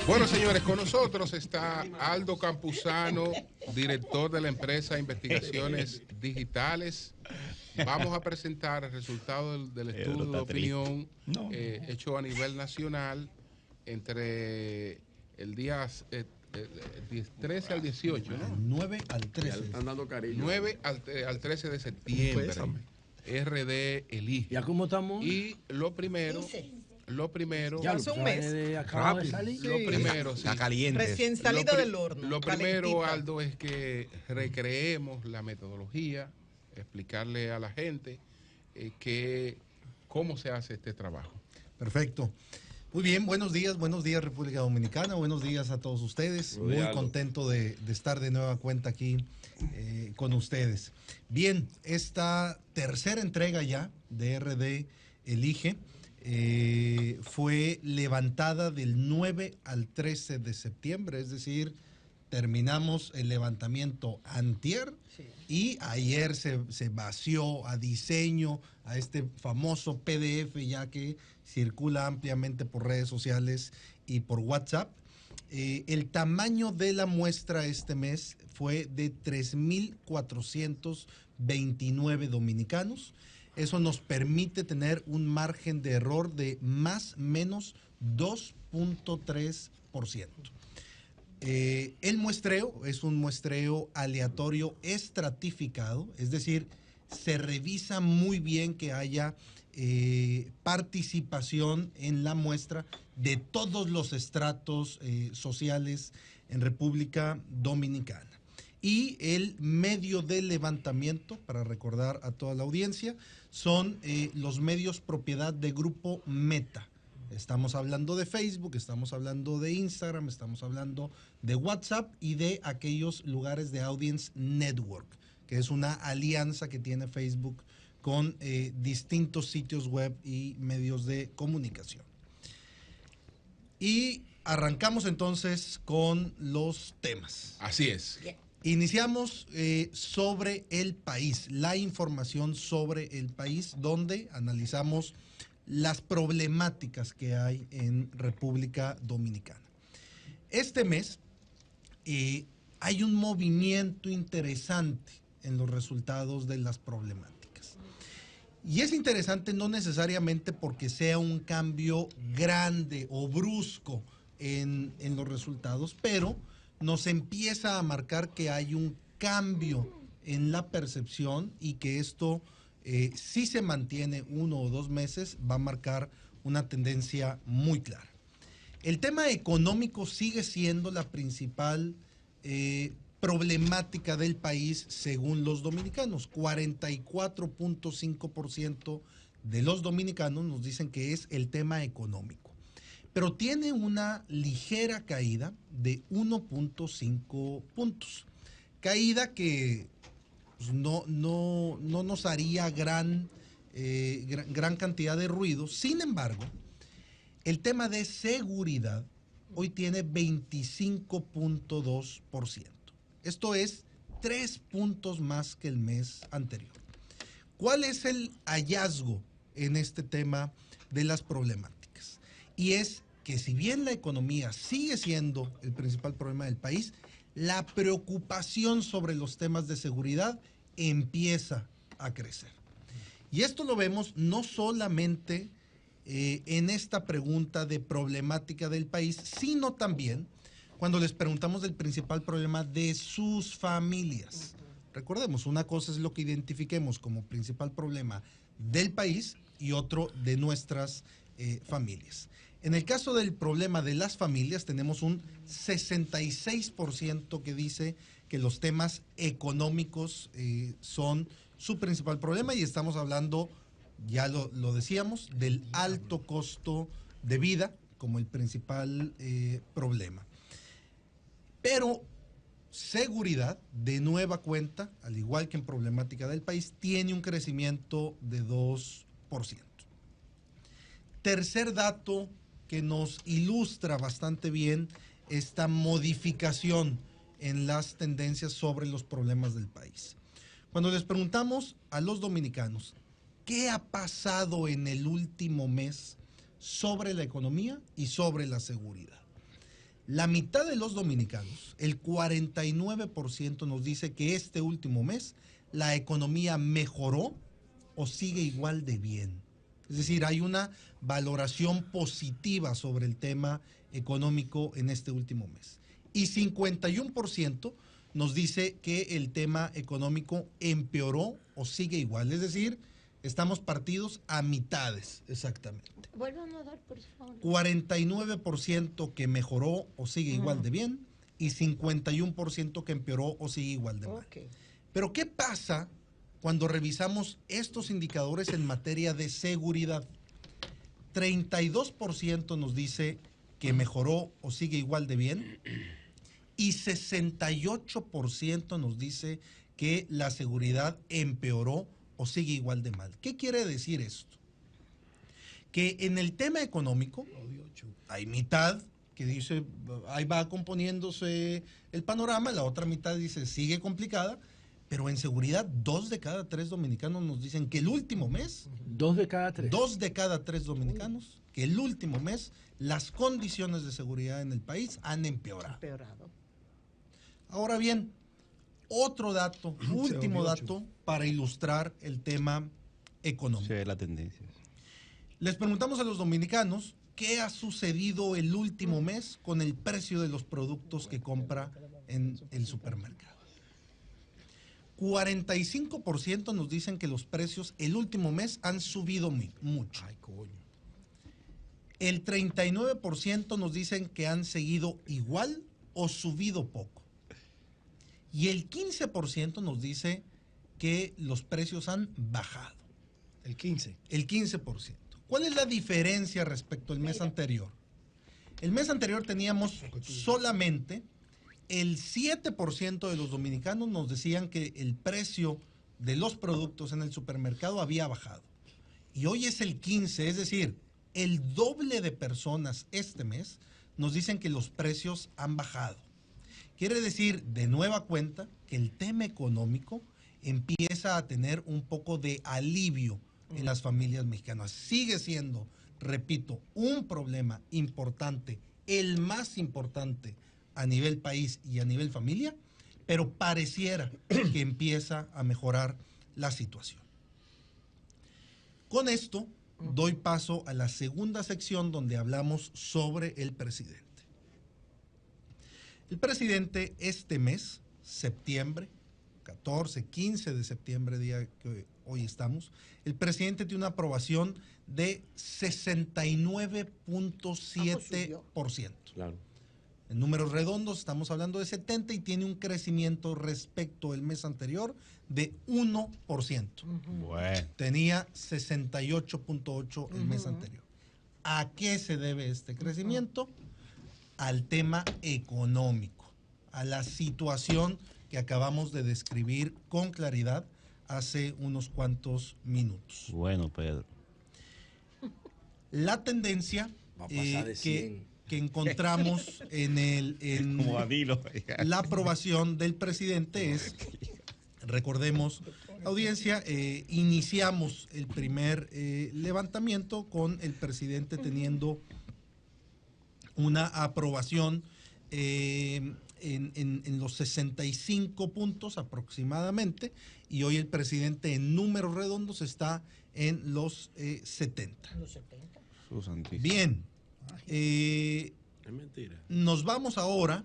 Bueno, señores, con nosotros está Aldo Campuzano, director de la empresa Investigaciones Digitales. Vamos a presentar el resultado del estudio de opinión hecho a nivel nacional entre el día 13 al 18, ¿no? 9 al 13. Están dando cariño. 9 al 13 de septiembre. RD elige. ¿Ya cómo estamos? Y lo primero... Ya hace un mes. Acaba de salir. Lo primero, sí. Está caliente. Recién salido del horno. Lo primero, calentita. Aldo, es que recreemos la metodología, explicarle a la gente cómo se hace este trabajo. Perfecto. Muy bien, buenos días República Dominicana, buenos días a todos ustedes. Muy contento de estar de nueva cuenta aquí con ustedes. Bien, esta tercera entrega ya de RD Elige fue levantada del 9 al 13 de septiembre, es decir, terminamos el levantamiento antier y ayer se vació a diseño, a este famoso PDF ya que circula ampliamente por redes sociales y por WhatsApp. El tamaño de la muestra este mes fue de 3,429 dominicanos. Eso nos permite tener un margen de error de más o menos 2.3%. El muestreo es un muestreo aleatorio estratificado, es decir, se revisa muy bien que haya participación en la muestra de todos los estratos sociales en República Dominicana. Y el medio de levantamiento, para recordar a toda la audiencia, son los medios propiedad de Grupo Meta. Estamos hablando de Facebook, estamos hablando de Instagram, estamos hablando de WhatsApp y de aquellos lugares de Audience Network, que es una alianza que tiene Facebook con distintos sitios web y medios de comunicación. Y arrancamos entonces con los temas. Así es. Iniciamos sobre el país, la información sobre el país, donde analizamos las problemáticas que hay en República Dominicana. Este mes hay un movimiento interesante en los resultados de las problemáticas. Y es interesante no necesariamente porque sea un cambio grande o brusco en los resultados, pero nos empieza a marcar que hay un cambio en la percepción y que esto, si se mantiene 1 o 2 meses, va a marcar una tendencia muy clara. El tema económico sigue siendo la principal problemática del país según los dominicanos. 44.5% de los dominicanos nos dicen que es el tema económico, pero tiene una ligera caída de 1.5 puntos. Caída que pues, no nos haría gran cantidad de ruido. Sin embargo, el tema de seguridad hoy tiene 25.2%. Esto es 3 puntos más que el mes anterior. ¿Cuál es el hallazgo en este tema de las problemáticas? Y es que si bien la economía sigue siendo el principal problema del país, la preocupación sobre los temas de seguridad empieza a crecer. Y esto lo vemos no solamente en esta pregunta de problemática del país, sino también cuando les preguntamos del principal problema de sus familias. Recordemos, una cosa es lo que identifiquemos como principal problema del país y otro de nuestras familias. En el caso del problema de las familias, tenemos un 66% que dice que los temas económicos son su principal problema y estamos hablando, ya lo decíamos, del alto costo de vida como el principal problema. Pero seguridad, de nueva cuenta, al igual que en problemática del país, tiene un crecimiento de 2%. Tercer dato que nos ilustra bastante bien esta modificación en las tendencias sobre los problemas del país. Cuando les preguntamos a los dominicanos qué ha pasado en el último mes sobre la economía y sobre la seguridad, La mitad de los dominicanos, el 49%, nos dice que este último mes la economía mejoró o sigue igual de bien. Es decir, hay una valoración positiva sobre el tema económico en este último mes. Y 51% nos dice que el tema económico empeoró o sigue igual. Es decir, estamos partidos a mitades, exactamente. Vuelvan a dar, por favor. 49% que mejoró o sigue igual de bien y 51% que empeoró o sigue igual de mal. Okay. Pero ¿qué pasa cuando revisamos estos indicadores en materia de seguridad? 32% nos dice que mejoró o sigue igual de bien y 68% nos dice que la seguridad empeoró o sigue igual de mal. ¿Qué quiere decir esto? Que en el tema económico hay mitad que dice ahí va componiéndose el panorama, la otra mitad dice sigue complicada, pero en seguridad 2 de cada 3 dominicanos nos dicen que el último mes 2 de cada 3 dominicanos que el último mes las condiciones de seguridad en el país han empeorado. Ahora bien, otro dato, último dato para ilustrar el tema económico. Sí, la tendencia. Les preguntamos a los dominicanos qué ha sucedido el último mes con el precio de los productos que compra en el supermercado. 45% nos dicen que los precios el último mes han subido mucho. Ay, coño. El 39% nos dicen que han seguido igual o subido poco. Y el 15% nos dice que los precios han bajado. El 15%. El 15%. ¿Cuál es la diferencia respecto al mes anterior? El mes anterior teníamos solamente el 7% de los dominicanos nos decían que el precio de los productos en el supermercado había bajado. Y hoy es el 15%, es decir, el doble de personas este mes nos dicen que los precios han bajado. Quiere decir, de nueva cuenta, que el tema económico empieza a tener un poco de alivio en las familias mexicanas. Sigue siendo, repito, un problema importante, el más importante a nivel país y a nivel familia, pero pareciera que empieza a mejorar la situación. Con esto doy paso a la segunda sección donde hablamos sobre el presidente. El presidente este mes, septiembre, 14, 15 de septiembre, día que hoy estamos, el presidente tiene una aprobación de 69.7%. Claro. En números redondos estamos hablando de 70 y tiene un crecimiento respecto al mes anterior de 1%. Bueno. Tenía 68.8 el mes anterior. ¿A qué se debe este crecimiento? Al tema económico, a la situación que acabamos de describir con claridad hace unos cuantos minutos. Bueno, Pedro. La tendencia que encontramos en la aprobación del presidente es, recordemos, audiencia, iniciamos el primer levantamiento con el presidente teniendo una aprobación en los 65 puntos aproximadamente, y hoy el presidente en números redondos está en los 70. Bien, nos vamos ahora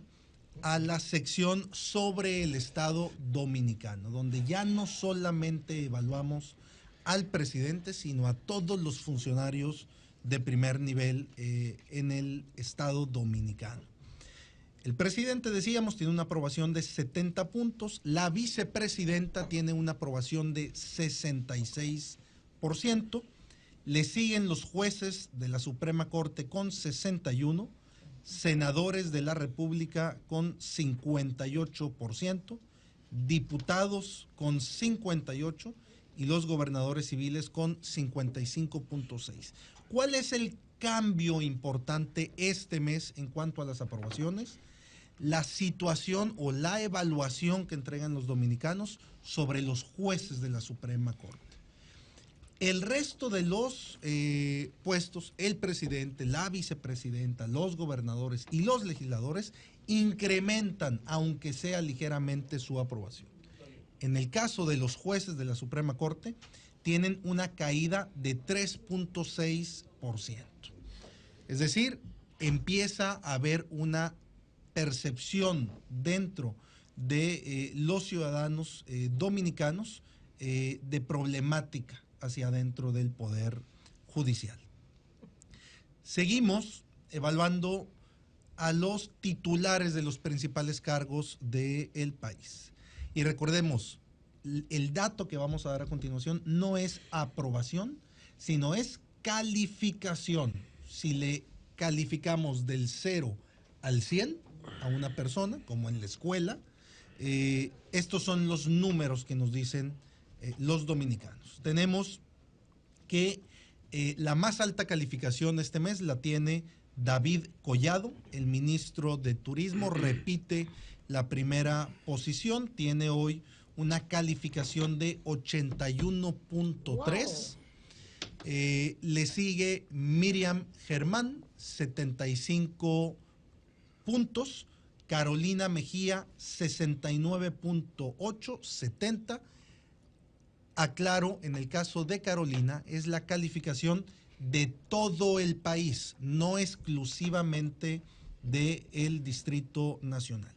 a la sección sobre el Estado Dominicano, donde ya no solamente evaluamos al presidente, sino a todos los funcionarios de primer nivel en el Estado Dominicano. El presidente, decíamos, tiene una aprobación de 70 puntos, la vicepresidenta tiene una aprobación de 66%, le siguen los jueces de la Suprema Corte con 61%, senadores de la República con 58%, diputados con 58% y los gobernadores civiles con 55.6%. ¿Cuál es el cambio importante este mes en cuanto a las aprobaciones? La situación o la evaluación que entregan los dominicanos sobre los jueces de la Suprema Corte. El resto de los puestos, el presidente, la vicepresidenta, los gobernadores y los legisladores incrementan, aunque sea ligeramente, su aprobación. En el caso de los jueces de la Suprema Corte, tienen una caída de 3.6%. Es decir, empieza a haber una percepción dentro de los ciudadanos dominicanos de problemática hacia adentro del Poder Judicial. Seguimos evaluando a los titulares de los principales cargos del país. Y recordemos, el dato que vamos a dar a continuación no es aprobación, sino es calificación. Si le calificamos del 0 al 100 a una persona, como en la escuela, estos son los números que nos dicen los dominicanos. Tenemos que la más alta calificación este mes la tiene David Collado, el ministro de Turismo, repite la primera posición, tiene hoy una calificación de 81.3. Le sigue Miriam Germán, 75 puntos. Carolina Mejía, 69.8, 70. Aclaro, en el caso de Carolina, es la calificación de todo el país, no exclusivamente del Distrito Nacional.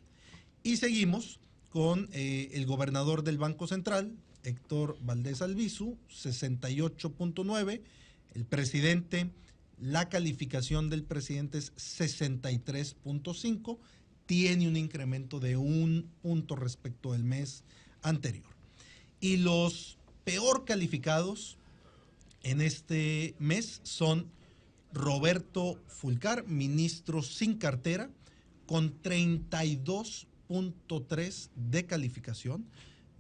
Y seguimos con el gobernador del Banco Central, Héctor Valdés Albizu, 68.9. El presidente, la calificación del presidente es 63.5. Tiene un incremento de 1 punto respecto al mes anterior. Y los peor calificados en este mes son Roberto Fulcar, ministro sin cartera, con 32.3 de calificación.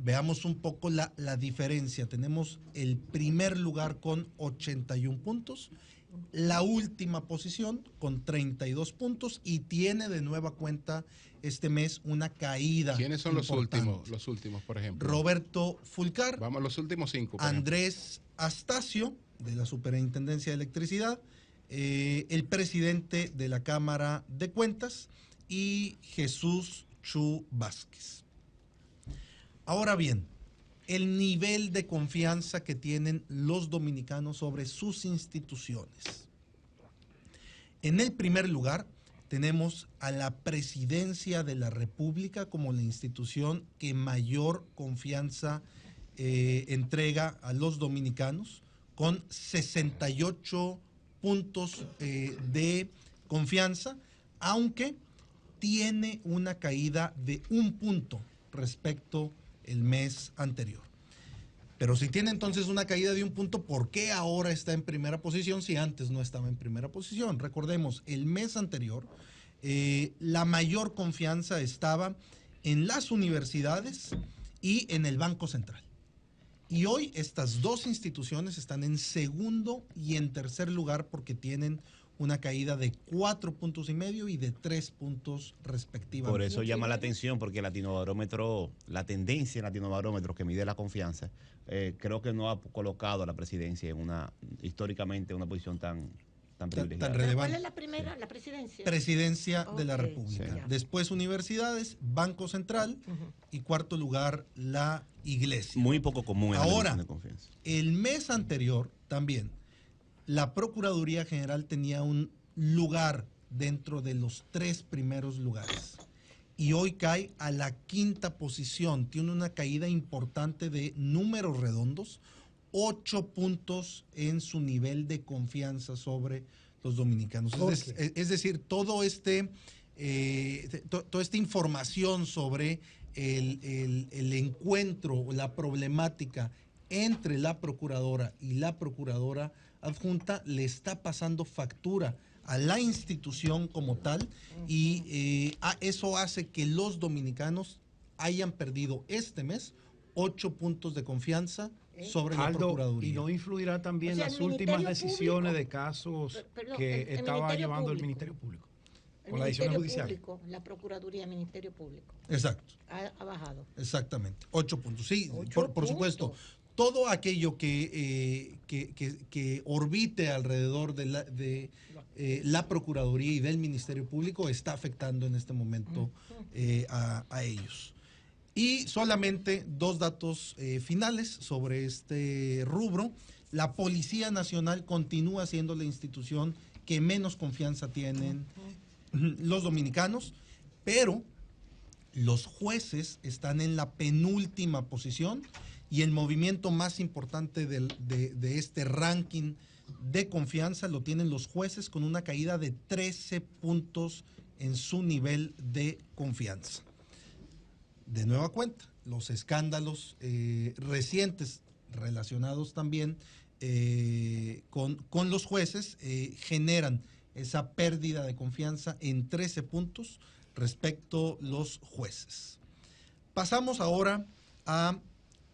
Veamos un poco la diferencia. Tenemos el primer lugar con 81 puntos, la última posición con 32 puntos y tiene de nueva cuenta este mes una caída. ¿Quiénes son los últimos, por ejemplo? Roberto Fulcar. Vamos a los últimos 5. Andrés Astacio, de la Superintendencia de Electricidad, el presidente de la Cámara de Cuentas y Jesús Chu Vázquez. Ahora bien, el nivel de confianza que tienen los dominicanos sobre sus instituciones. En el primer lugar, tenemos a la Presidencia de la República como la institución que mayor confianza entrega a los dominicanos, con 68 puntos de confianza, aunque tiene una caída de 1 punto respecto el mes anterior. Pero si tiene entonces una caída de 1 punto, ¿por qué ahora está en primera posición si antes no estaba en primera posición? Recordemos, el mes anterior la mayor confianza estaba en las universidades y en el Banco Central. Y hoy estas dos instituciones están en segundo y en tercer lugar porque tienen una caída de 4.5 puntos y de 3 puntos respectivamente. Por eso llama la atención, porque el Latinobarómetro, la tendencia en Latinobarómetro que mide la confianza, creo que no ha colocado a la presidencia en históricamente una posición tan privilegiada. Tan relevante. ¿Cuál es la primera? Sí. La presidencia. Presidencia de la República. Sí. Después universidades, Banco Central y cuarto lugar la Iglesia. Muy poco común en ahora, la de confianza. El mes anterior también la Procuraduría General tenía un lugar dentro de los 3 primeros lugares y hoy cae a la 5ª posición. Tiene una caída importante de números redondos, 8 puntos en su nivel de confianza sobre los dominicanos. Es decir, toda esta información sobre el encuentro, la problemática entre la procuradora y la procuradora adjunta le está pasando factura a la institución como tal y eso hace que los dominicanos hayan perdido este mes 8 puntos de confianza sobre la Procuraduría. Y no influirá también las últimas decisiones de casos que estaba llevando el Ministerio Público. Con la decisión judicial. La Procuraduría, Ministerio Público. Exacto. Ha bajado. Exactamente. 8 puntos. Sí, por supuesto. todo aquello que orbite alrededor de la Procuraduría y del Ministerio Público está afectando en este momento a ellos. Y solamente 2 datos finales sobre este rubro. La Policía Nacional continúa siendo la institución que menos confianza tienen los dominicanos, pero los jueces están en la penúltima posición y el movimiento más importante de este ranking de confianza lo tienen los jueces, con una caída de 13 puntos en su nivel de confianza. De nueva cuenta, los escándalos recientes relacionados también con los jueces generan esa pérdida de confianza en 13 puntos respecto a los jueces. Pasamos ahora a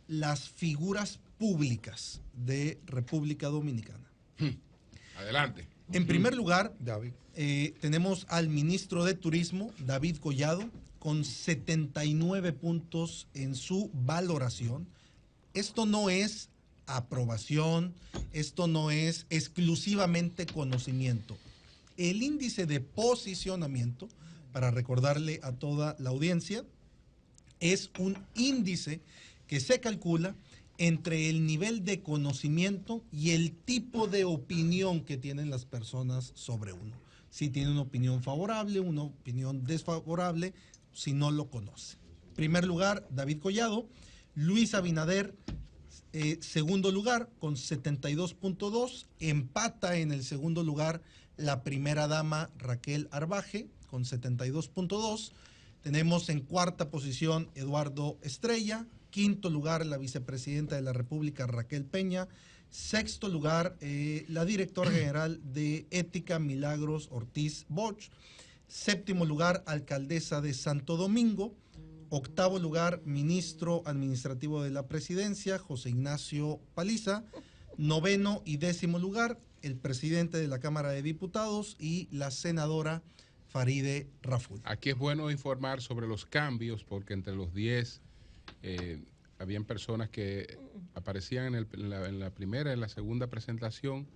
las figuras públicas de República Dominicana. Adelante. En primer lugar, David, tenemos al ministro de Turismo, David Collado, con 79 puntos en su valoración. Esto no es aprobación, esto no es exclusivamente conocimiento. El índice de posicionamiento, para recordarle a toda la audiencia, es un índice que se calcula entre el nivel de conocimiento y el tipo de opinión que tienen las personas sobre uno. Si tiene una opinión favorable, una opinión desfavorable, si no lo conoce. En primer lugar, David Collado. Luis Abinader, segundo lugar, con 72.2. Empata en el segundo lugar la primera dama Raquel Arbaje, con 72.2. Tenemos en cuarta posición Eduardo Estrella. Quinto lugar, la vicepresidenta de la República, Raquel Peña. Sexto lugar, la directora general de Ética, Milagros Ortiz Bosch. Séptimo lugar, alcaldesa de Santo Domingo. Octavo lugar, ministro administrativo de la presidencia, José Ignacio Paliza. Noveno y décimo lugar, el presidente de la Cámara de Diputados y la senadora Farideh Raful. Aquí es bueno informar sobre los cambios, porque entre los 10 habían personas que aparecían en la primera y en la segunda presentación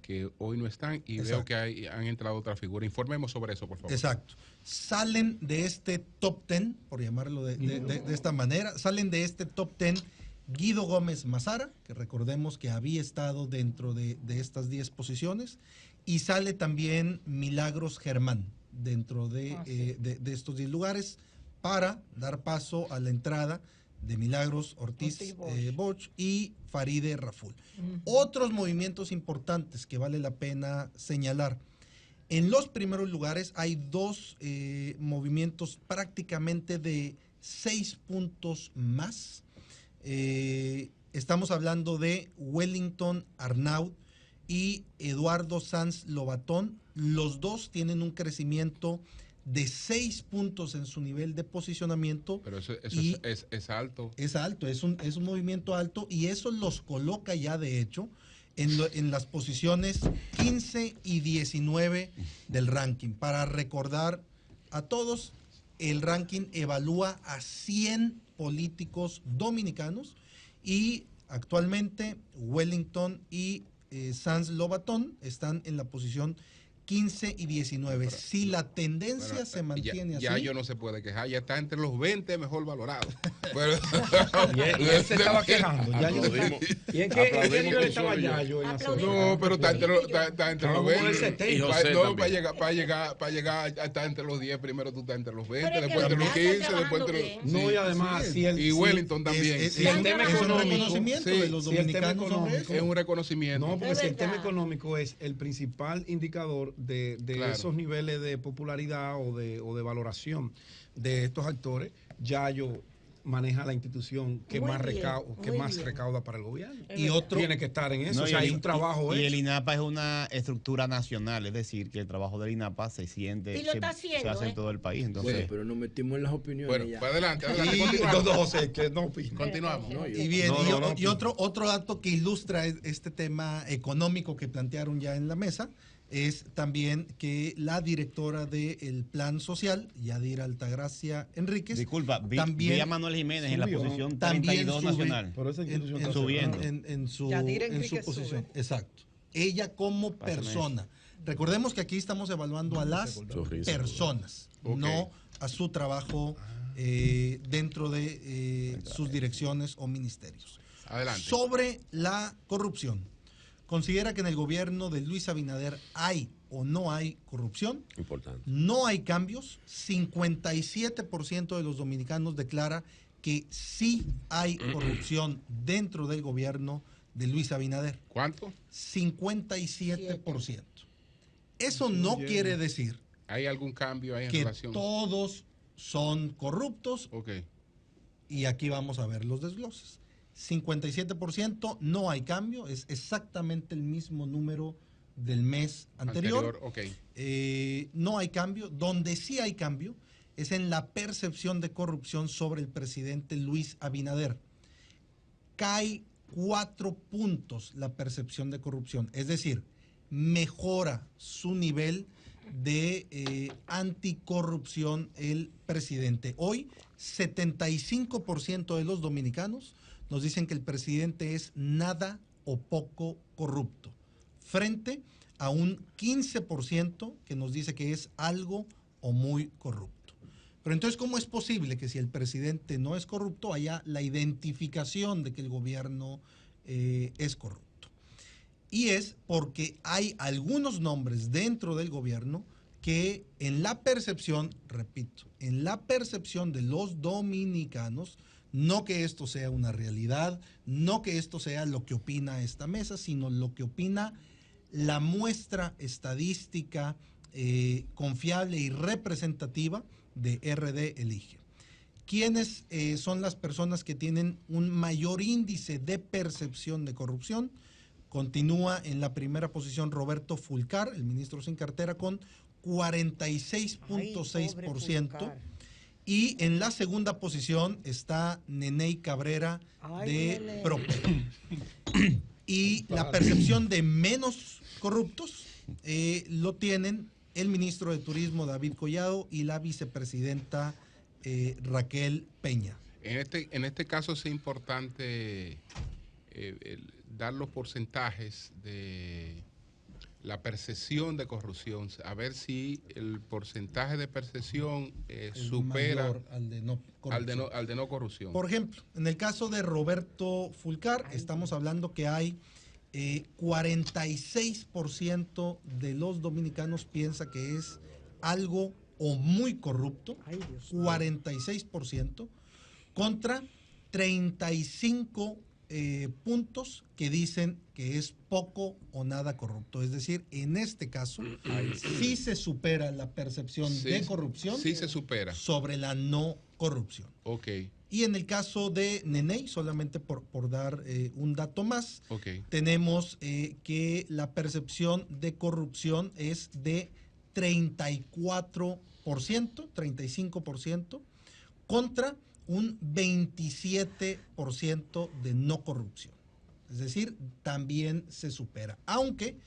que hoy no están, y Exacto. Veo que han entrado otra figura. Informemos sobre eso, por favor. Exacto. Salen de este top 10, por llamarlo de esta manera, salen de este top 10 Guido Gómez Mazara, que recordemos que había estado dentro de estas 10 posiciones, y sale también Milagros Germán dentro de estos 10 lugares, para dar paso a la entrada de Milagros Ortiz Bosch y Farideh Raful. Otros movimientos importantes que vale la pena señalar. En los primeros lugares hay 2 movimientos prácticamente de 6 puntos más. Estamos hablando de Wellington Arnaud y Eduardo Sanz Lobatón. Los 2 tienen un crecimiento de 6 puntos en su nivel de posicionamiento. Pero eso es alto. Es alto, es un movimiento alto, y eso los coloca ya de hecho en las posiciones 15 y 19 del ranking. Para recordar a todos, el ranking evalúa a 100 políticos dominicanos, y actualmente Wellington y Sanz Lobatón están en la posición 15 y 19. Pero, si la tendencia se mantiene así. Ya yo no se puede quejar, ya está entre los 20 mejor valorados. Y él se estaba quejando. ¿Y en qué nivel estaba Yayo? No, pero está entre los 20. No, para llegar a estar entre los 10, primero tú estás entre los 20, después entre los 15, después entre los... No, y además, y Wellington también. Si el tema económico de los dominicanos es un reconocimiento. No, porque si el tema económico es el principal indicador de claro. Esos niveles de popularidad o de valoración de estos actores, Yayo maneja la institución que más recauda para el gobierno. Y otro tiene que estar en eso. No, o sea, hay un trabajo y el INAPA es una estructura nacional, es decir, que el trabajo del INAPA se siente, se hace en todo el país. Entonces, bueno, pero nos metimos en las opiniones. Bueno, ya. Para adelante. Continuamos. Y bien, y otro dato que ilustra este tema económico que plantearon ya en la mesa es también que la directora del Plan Social, Yadira Altagracia Enríquez, disculpa, vi a Manuel Jiménez en la posición 32 nacional. Subiendo. En su posición. Exacto. Ella como persona. Recordemos que aquí estamos evaluando a las personas, no a su trabajo dentro de sus direcciones o ministerios. Adelante. Sobre la corrupción. ¿Considera que en el gobierno de Luis Abinader hay o no hay corrupción? Importante. No hay cambios. 57% de los dominicanos declara que sí hay corrupción dentro del gobierno de Luis Abinader. ¿Cuánto? 57%. Eso no quiere decir ¿hay algún cambio ahí en que relación? todos son corruptos. Ok. Y aquí vamos a ver los desgloses. 57% no hay cambio, es exactamente el mismo número del mes anterior. Okay. No hay cambio. Donde sí hay cambio es en la percepción de corrupción sobre el presidente Luis Abinader. Cae 4 puntos la percepción de corrupción, es decir, mejora su nivel de anticorrupción el presidente. Hoy, 75% de los dominicanos nos dicen que el presidente es nada o poco corrupto, frente a un 15% que nos dice que es algo o muy corrupto. Pero entonces, ¿cómo es posible que si el presidente no es corrupto haya la identificación de que el gobierno es corrupto? Y es porque hay algunos nombres dentro del gobierno que en la percepción, repito, en la percepción de los dominicanos, no que esto sea una realidad, no que esto sea lo que opina esta mesa, sino lo que opina la muestra estadística confiable y representativa de RD Elige. ¿Quiénes son las personas que tienen un mayor índice de percepción de corrupción? Continúa en la primera posición Roberto Fulcar, el ministro sin cartera, con 46.6%. Y en la segunda posición está Neney Cabrera de Prope. Y la percepción de menos corruptos lo tienen el ministro de Turismo David Collado y la vicepresidenta Raquel Peña. En este caso es importante dar los porcentajes de la percepción de corrupción, a ver si el porcentaje de percepción supera al de no corrupción. Al de no corrupción. Por ejemplo, en el caso de Roberto Fulcar, estamos hablando que hay 46% de los dominicanos piensa que es algo o muy corrupto, 46%, contra 35 puntos que dicen que es poco o nada corrupto. Es decir, en este caso, sí se supera la percepción de corrupción, sí se supera sobre la no corrupción. Ok. Y en el caso de Neney, solamente por dar un dato más, tenemos que la percepción de corrupción es de 34%, 35%, contra un 27% de no corrupción. Es decir, también se supera. Aunque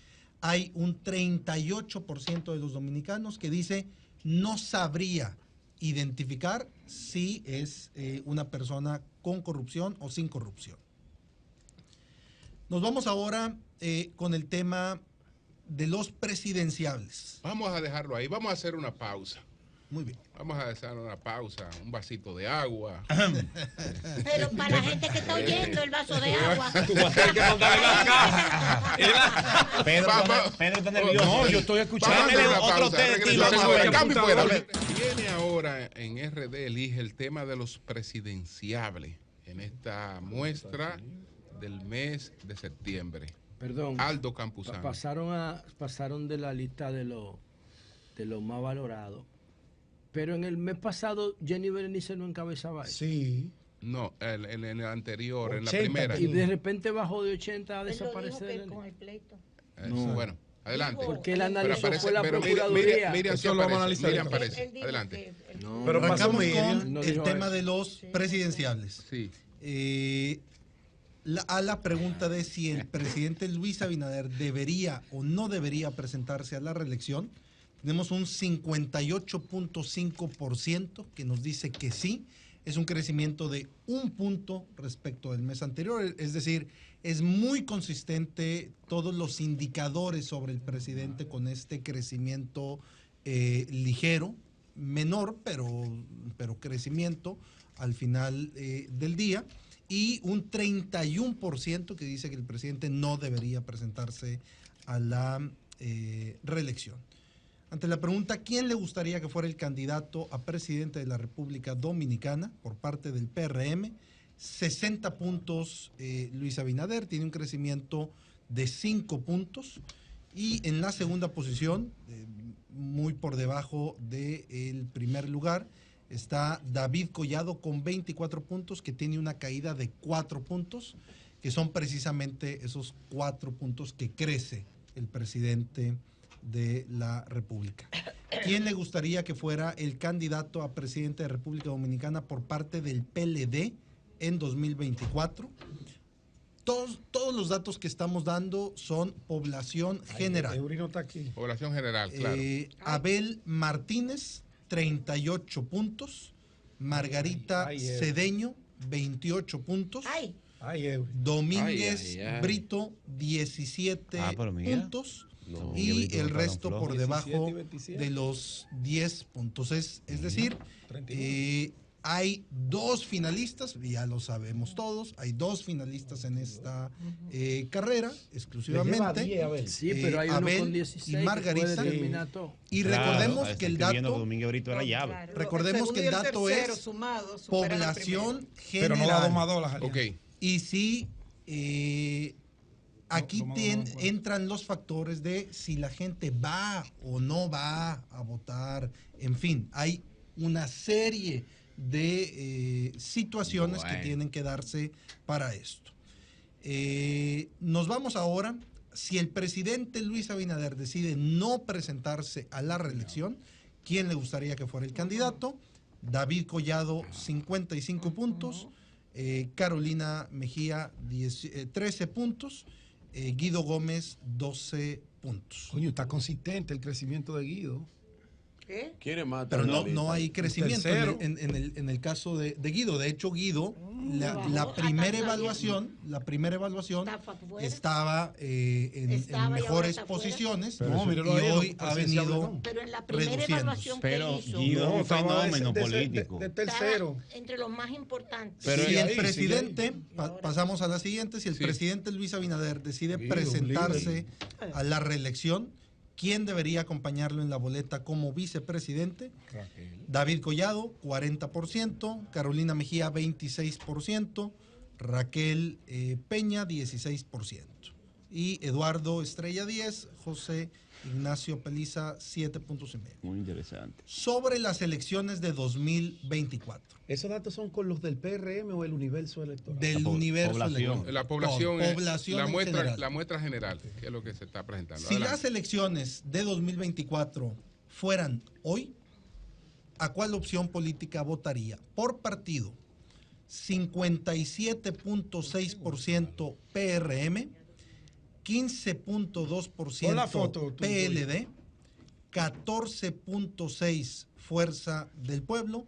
hay un 38% de los dominicanos que dice no sabría identificar si es una persona con corrupción o sin corrupción. Nos vamos ahora con el tema de los presidenciables. Vamos a dejarlo ahí, vamos a hacer una pausa. Muy bien. Vamos a hacer una pausa, un vasito de agua. Pero para la gente que está oyendo el vaso de agua. Tú vas a tener que mandarle la caja. Pedro está nervioso. No, yo estoy escuchando. Viene ahora en RD Elige el tema de los presidenciables en esta muestra del mes de septiembre. Perdón. Aldo Campuzano. Pasaron de la lista de los más valorados. Pero en el mes pasado Jenny Berenice no encabezaba eso. Sí. No, en el anterior, 80, en la primera. Y de repente bajó de 80 a desaparecer. Con el pleito. Bueno, adelante. Porque él analizó fue la Procuraduría. Eso lo vamos a analizar. Miriam Pérez, adelante. Pero arrancamos con el tema de los presidenciables. Sí. a la pregunta de si el presidente Luis Abinader debería o no debería presentarse a la reelección, tenemos un 58.5% que nos dice que sí. Es un crecimiento de 1 punto respecto del mes anterior, es decir, es muy consistente todos los indicadores sobre el presidente con este crecimiento ligero, menor, pero crecimiento al final del día, y un 31% que dice que el presidente no debería presentarse a la reelección. Ante la pregunta, ¿quién le gustaría que fuera el candidato a presidente de la República Dominicana por parte del PRM? 60 puntos Luis Abinader, tiene un crecimiento de 5 puntos. Y en la segunda posición, muy por debajo del primer lugar, está David Collado con 24 puntos, que tiene una caída de 4 puntos, que son precisamente esos 4 puntos que crece el presidente de la República. ¿Quién le gustaría que fuera el candidato a presidente de República Dominicana por parte del PLD en 2024? Todos los datos que estamos dando son población general. Eurino está aquí. Población general, claro. Abel Martínez, 38 puntos. Margarita Cedeño, 28 puntos. Domínguez Brito, 17 puntos. No, y el resto por 17, debajo 27. De los 10 puntos. Es decir, hay 2 finalistas, ya lo sabemos todos, hay 2 finalistas en esta carrera exclusivamente. 10, sí, pero hay Abel uno con 16 y Margarita. Y recordemos que el dato, recordemos que el dato es población general. Pero no la domadora. Okay. Y si aquí entran los factores de si la gente va o no va a votar, en fin, hay una serie de situaciones que tienen que darse para esto. Nos vamos ahora, si el presidente Luis Abinader decide no presentarse a la reelección, ¿quién le gustaría que fuera el candidato? David Collado, 55 puntos, Carolina Mejía, 13 puntos, Guido Gómez, 12 puntos. Coño, está consistente el crecimiento de Guido. ¿Qué? Quiere más. Pero no hay crecimiento en el caso de Guido. De hecho, Guido, la primera evaluación estaba en mejores posiciones, y hoy ha venido pero en la primera evaluación que hizo, Guido es un fenómeno político. De tercero. Entre los más importantes. Pero si el presidente, pasamos a la siguiente, si el presidente Luis Abinader decide presentarse a la reelección, ¿quién debería acompañarlo en la boleta como vicepresidente? David Collado, 40%, Carolina Mejía, 26%, Raquel Peña, 16%. Y Eduardo Estrella, 10%, José Ignacio Peliza, 7 puntos y medio. Muy interesante. Sobre las elecciones de 2024. ¿Esos datos son con los del PRM o el universo electoral? Del universo electoral. La población, general. La muestra general, que es lo que se está presentando. Si las elecciones de 2024 fueran hoy, ¿a cuál opción política votaría? Por partido, 57.6% PRM, 15.2% PLD, 14.6% Fuerza del Pueblo,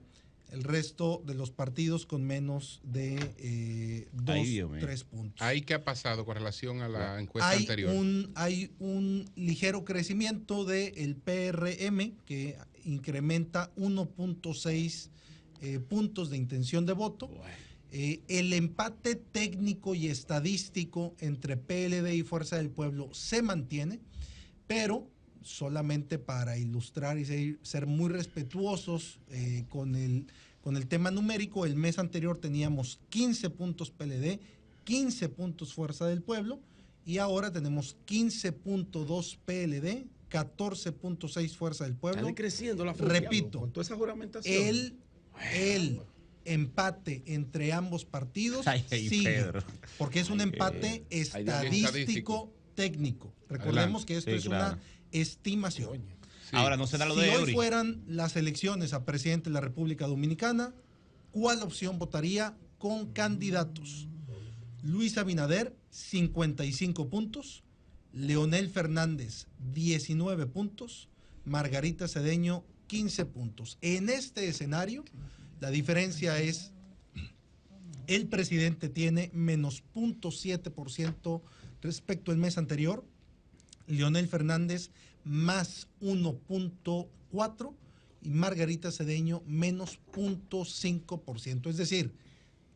el resto de los partidos con menos de 3 puntos. ¿Ahí qué ha pasado con relación a la encuesta anterior? Hay un ligero crecimiento del PRM que incrementa 1.6 puntos de intención de voto. El empate técnico y estadístico entre PLD y Fuerza del Pueblo se mantiene, pero solamente para ilustrar y ser muy respetuosos con el tema numérico, el mes anterior teníamos 15 puntos PLD, 15 puntos Fuerza del Pueblo, y ahora tenemos 15.2 PLD, 14.6 Fuerza del Pueblo. Está creciendo la Repito, con toda esa juramentación. El empate entre ambos partidos sigue, porque es un empate estadístico técnico. Recordemos que esto es una estimación. Ahora no será lo de Si Eury. hoy fueran las elecciones a presidente de la República Dominicana, ¿cuál opción votaría con candidatos? Luis Abinader, 55 puntos. Leonel Fernández, 19 puntos. Margarita Cedeño, 15 puntos. En este escenario, la diferencia es, el presidente tiene menos 0.7% respecto al mes anterior. Leonel Fernández, más 1.4%. Y Margarita Cedeño, menos 0.5%. Es decir,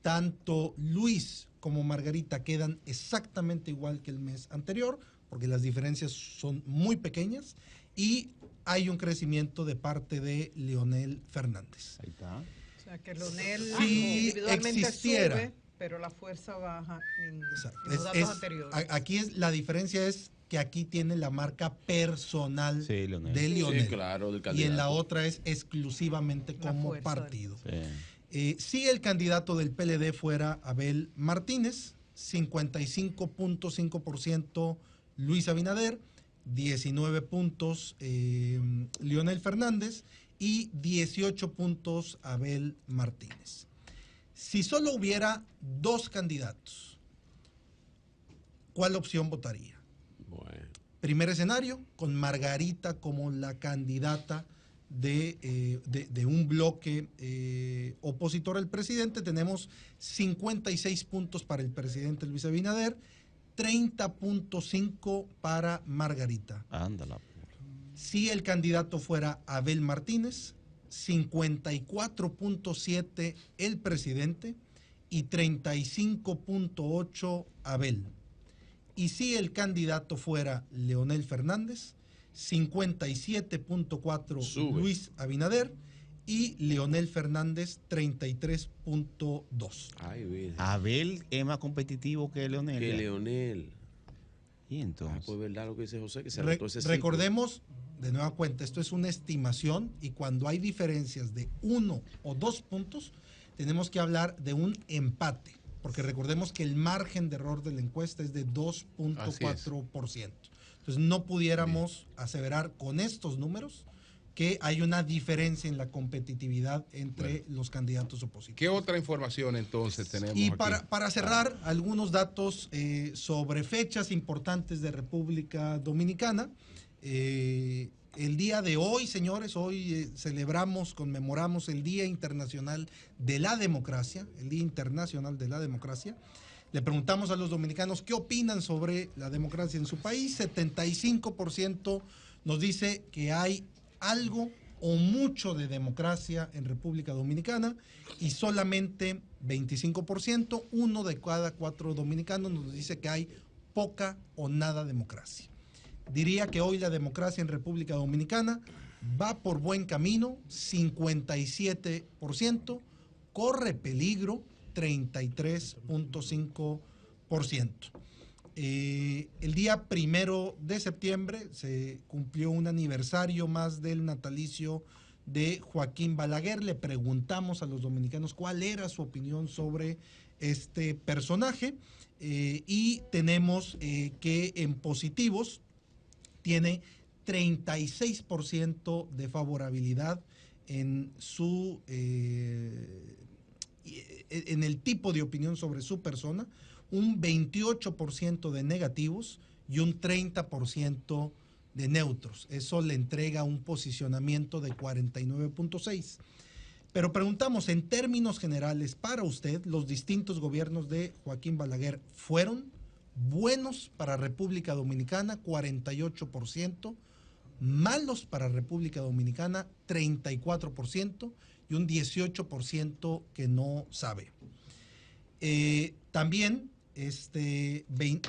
tanto Luis como Margarita quedan exactamente igual que el mes anterior, porque las diferencias son muy pequeñas, y hay un crecimiento de parte de Leonel Fernández. Ahí está. O sea, que Leonel Si individualmente existiera, sube, pero la fuerza baja en exacto, los datos anteriores. aquí la diferencia es que aquí tiene la marca personal Sí, Leonel. de Leonel. Sí, claro, del Y candidato. en la otra es exclusivamente La como fuerza partido. Sí. Si el candidato del PLD fuera Abel Martínez, 55.5% Luis Abinader, 19 puntos Leonel Fernández y 18 puntos Abel Martínez. Si solo hubiera dos candidatos, ¿cuál opción votaría? Bueno. Primer escenario, con Margarita como la candidata de un bloque opositor al presidente. Tenemos 56 puntos para el presidente Luis Abinader, 30.5 para Margarita. Ándala. Si el candidato fuera Abel Martínez, 54.7 el presidente y 35.8 Abel. Y si el candidato fuera Leonel Fernández, 57.4 Sube. Luis Abinader y Leonel Fernández 33.2. Ay, virgen. Abel es más competitivo que Leonel. Que Leonel. Y entonces. Pues verdad lo que dice José, que se Re- agotó ese ciclo. recordemos, de nueva cuenta, esto es una estimación y cuando hay diferencias de 1 o 2 puntos, tenemos que hablar de un empate, porque recordemos que el margen de error de la encuesta es de 2.4%. Entonces no pudiéramos aseverar con estos números que hay una diferencia en la competitividad entre los candidatos opositores. ¿Qué otra información entonces tenemos Y aquí? para cerrar, algunos datos sobre fechas importantes de República Dominicana. El día de hoy, señores, hoy conmemoramos el Día Internacional de la Democracia, el Día Internacional de la Democracia. Le preguntamos a los dominicanos qué opinan sobre la democracia en su país. 75% nos dice que hay algo o mucho de democracia en República Dominicana y solamente 25%, uno de cada 4 dominicanos nos dice que hay poca o nada democracia. Diría que hoy la democracia en República Dominicana va por buen camino, 57%, corre peligro, 33.5%. El día 1 de septiembre se cumplió un aniversario más del natalicio de Joaquín Balaguer. Le preguntamos a los dominicanos cuál era su opinión sobre este personaje y tenemos que en positivos tiene 36% de favorabilidad en su en el tipo de opinión sobre su persona, un 28% de negativos y un 30% de neutros. Eso le entrega un posicionamiento de 49.6. Pero preguntamos, en términos generales, para usted, ¿los distintos gobiernos de Joaquín Balaguer fueron buenos para República Dominicana? 48%, malos para República Dominicana, 34%, y un 18% que no sabe. También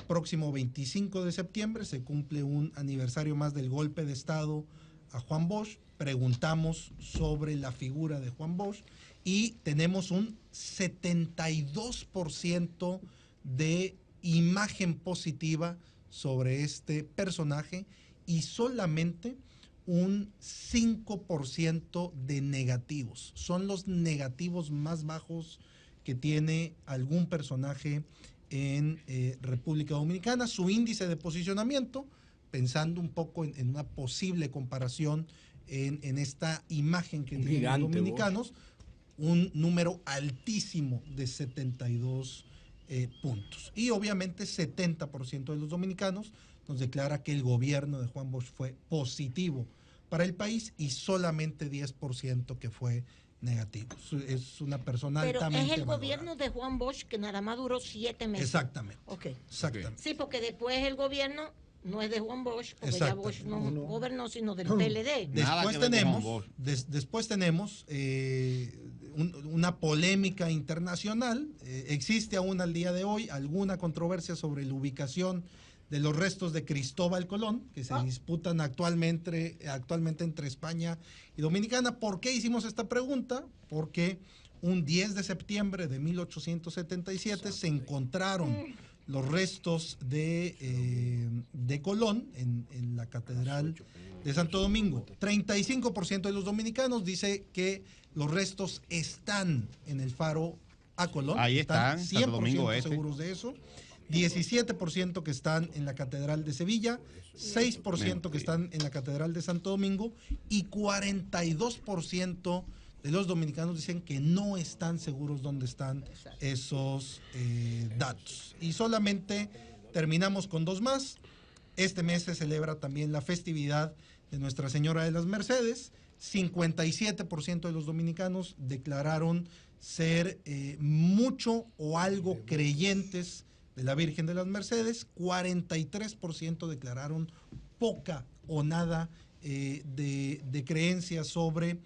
próximo 25 de septiembre se cumple un aniversario más del golpe de Estado a Juan Bosch. Preguntamos sobre la figura de Juan Bosch y tenemos un 72% de imagen positiva sobre este personaje y solamente un 5% de negativos. Son los negativos más bajos que tiene algún personaje en República Dominicana. Su índice de posicionamiento, pensando un poco en una posible comparación en esta imagen que tienen los dominicanos, un número altísimo de 72 puntos. Y obviamente 70% de los dominicanos nos declara que el gobierno de Juan Bosch fue positivo para el país y solamente 10% que fue negativo. Es una persona Pero altamente es el valorada. gobierno de Juan Bosch que nada más duró 7 meses. Exactamente. Ok. Exactamente. Sí, porque después el gobierno no es de Juan Bosch, porque ya Exacto. Bosch no gobernó, sino del No. PLD. Después tenemos una polémica internacional. Existe aún al día de hoy alguna controversia sobre la ubicación de los restos de Cristóbal Colón, que se disputan actualmente entre España y Dominicana. ¿Por qué hicimos esta pregunta? Porque un 10 de septiembre de 1877 se encontraron los restos de Colón en la Catedral de Santo Domingo. 35% de los dominicanos dice que los restos están en el faro a Colón. Ahí están, 100% Santo Domingo Este. seguros de eso. 17% que están en la Catedral de Sevilla, 6% que están en la Catedral de Santo Domingo y 42% de los dominicanos dicen que no están seguros dónde están esos datos. Y solamente terminamos con dos más. Este mes se celebra también la festividad de Nuestra Señora de las Mercedes. 57% de los dominicanos declararon ser mucho o algo creyentes de la Virgen de las Mercedes. 43% declararon poca o nada de creencias sobre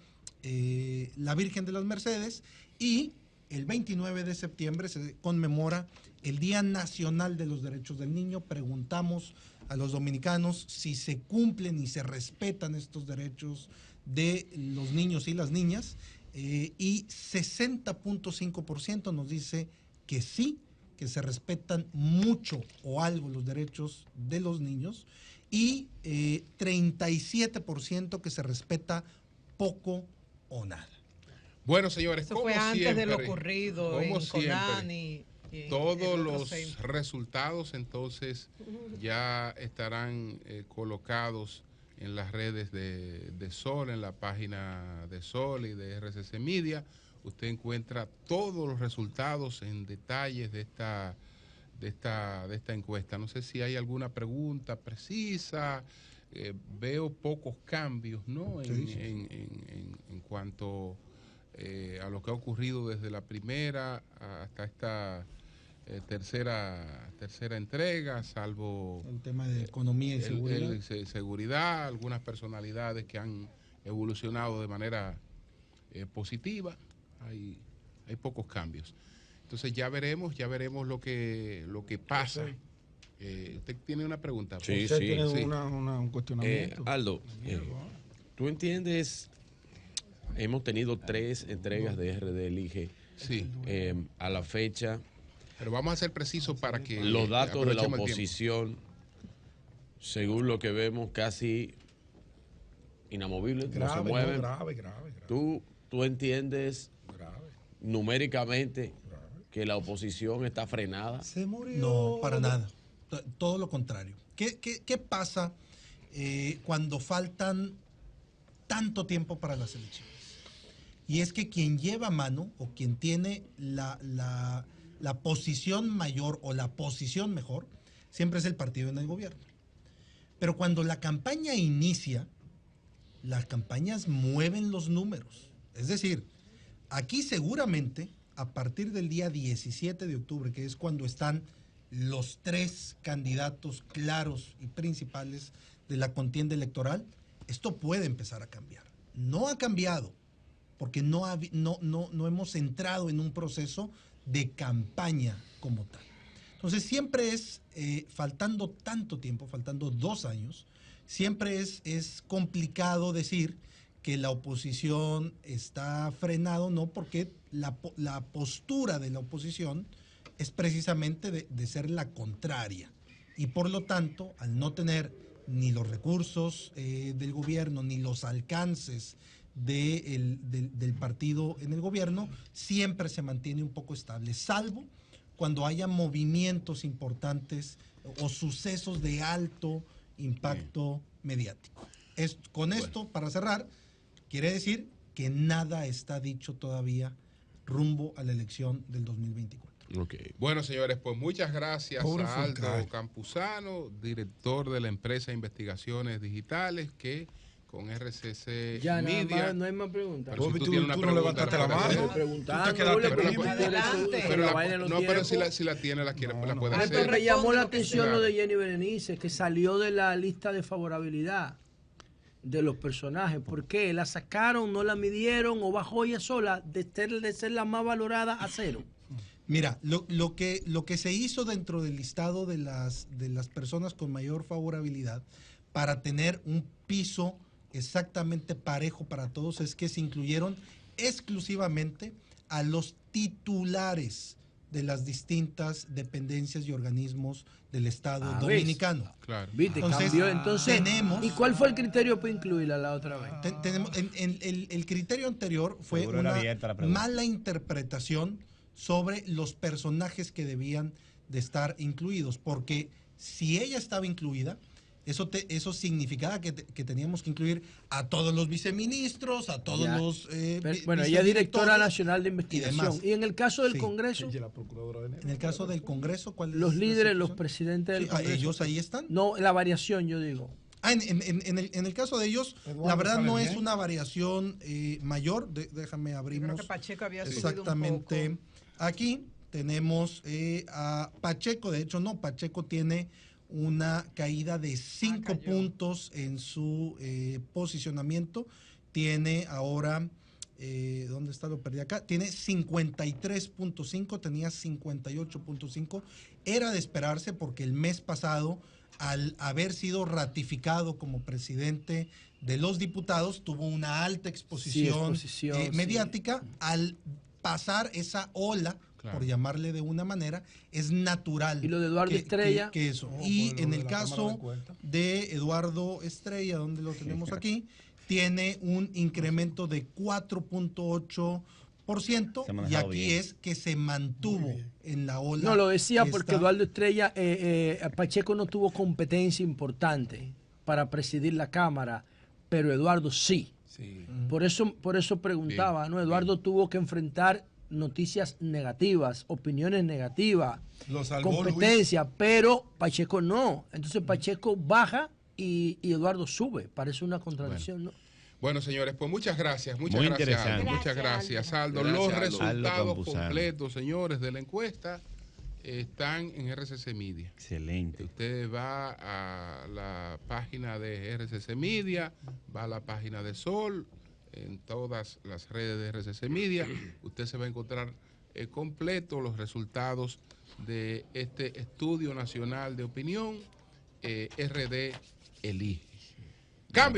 la Virgen de las Mercedes. Y el 29 de septiembre se conmemora el Día Nacional de los Derechos del Niño. Preguntamos a los dominicanos si se cumplen y se respetan estos derechos de los niños y las niñas, y 60.5% nos dice que sí, que se respetan mucho o algo los derechos de los niños, y 37% que se respeta poco o nada. Bueno, señores, Eso como fue antes siempre, de lo ocurrido como en siempre, Colán y en todos otros los centros. resultados entonces ya estarán colocados en las redes de Sol, en la página de Sol y de RCC Media. Usted encuentra todos los resultados en detalles de esta encuesta. No sé si hay alguna pregunta precisa. Veo pocos cambios, ¿no? En cuanto a lo que ha ocurrido desde la primera hasta esta tercera entrega, salvo el tema de economía y seguridad. Seguridad, algunas personalidades que han evolucionado de manera positiva. Hay pocos cambios. Entonces ya veremos lo que pasa. ¿Usted tiene una pregunta? Sí, ¿Usted tiene un cuestionamiento? Aldo, ¿tú entiendes? Hemos tenido 3 entregas de RD Elige. Sí. A la fecha. Pero vamos a ser precisos para que los datos de la aprovechemos el oposición, según lo que vemos, casi inamovibles, no se mueven. Grave. ¿Tú entiendes numéricamente que la oposición está frenada? Se murió. No, para nada. Todo lo contrario. ¿Qué pasa cuando faltan tanto tiempo para las elecciones? Y es que quien lleva mano o quien tiene la posición mayor o la posición mejor siempre es el partido en el gobierno. Pero cuando la campaña inicia, las campañas mueven los números. Es decir, aquí seguramente a partir del día 17 de octubre, que es cuando están los 3 candidatos claros y principales de la contienda electoral, esto puede empezar a cambiar. No ha cambiado, porque no hemos entrado en un proceso de campaña como tal. Entonces siempre es, faltando tanto tiempo, faltando 2 años, siempre es complicado decir que la oposición está frenado, no, porque la postura de la oposición es precisamente de ser la contraria. Y por lo tanto, al no tener ni los recursos del gobierno, ni los alcances del partido en el gobierno, siempre se mantiene un poco estable, salvo cuando haya movimientos importantes o sucesos de alto impacto mediático. Con esto, para cerrar, quiere decir que nada está dicho todavía rumbo a la elección del 2024. Okay. Bueno, señores, pues muchas gracias a Aldo Campuzano, director de la empresa Investigaciones Digitales, que con RCC ya, Media. Más, no hay más preguntas. Pero si tú tienes una no pregunta, levantaste la mano. Pero si la tiene, la puede hacer. Me llamó la atención lo de Jenny Berenice, que salió de la lista de favorabilidad de los personajes. ¿Por qué? ¿La sacaron, no la midieron o bajó ella sola de ser la más valorada a cero? Mira, lo que se hizo dentro del listado de las personas con mayor favorabilidad para tener un piso exactamente parejo para todos es que se incluyeron exclusivamente a los titulares de las distintas dependencias y organismos del Estado dominicano. Claro. ¿Viste? Cambió. Entonces, ¿y cuál fue el criterio para incluirla la otra vez? Tenemos, el criterio anterior fue una mala interpretación sobre los personajes que debían de estar incluidos, porque si ella estaba incluida, eso significaba que teníamos que incluir a todos los viceministros, a todos los... bueno, ella es directora nacional de investigación. ¿Y en el caso del Congreso? En el caso del Congreso, ¿cuál es los líderes, los presidentes del Congreso. ¿Ellos ahí están? No, la variación, yo digo. En el caso de ellos, la verdad no es una variación mayor. Déjame abrimos. Yo creo que Pacheco había exactamente. Un poco. Aquí tenemos a Pacheco. De hecho, no, Pacheco tiene una caída de 5 puntos en su posicionamiento. Tiene ahora, ¿dónde está? Lo perdí acá. Tiene 53.5, tenía 58.5. Era de esperarse porque el mes pasado, al haber sido ratificado como presidente de los diputados, tuvo una alta exposición mediática. Al pasar esa ola, por llamarle de una manera, es natural. Y lo de Eduardo Estrella. Que eso. Y en el caso de Eduardo Estrella, donde lo tenemos aquí, tiene un incremento de 4.8%, y aquí es que se mantuvo en la ola. No, lo decía porque Eduardo Estrella, Pacheco no tuvo competencia importante para presidir la Cámara, pero Eduardo sí. Por eso preguntaba, ¿no? Eduardo tuvo que enfrentar noticias negativas, opiniones negativas, competencia, pero Pacheco no. Entonces Pacheco baja y Eduardo sube. Parece una contradicción, ¿no? Bueno, señores, pues muchas gracias, Aldo. Muchas gracias, Aldo. Los resultados completos, señores, de la encuesta están en RCC Media. Excelente. Usted va a la página de RCC Media, va a la página de Sol, en todas las redes de RCC Media, usted se va a encontrar completo los resultados de este estudio nacional de opinión, RD Elige.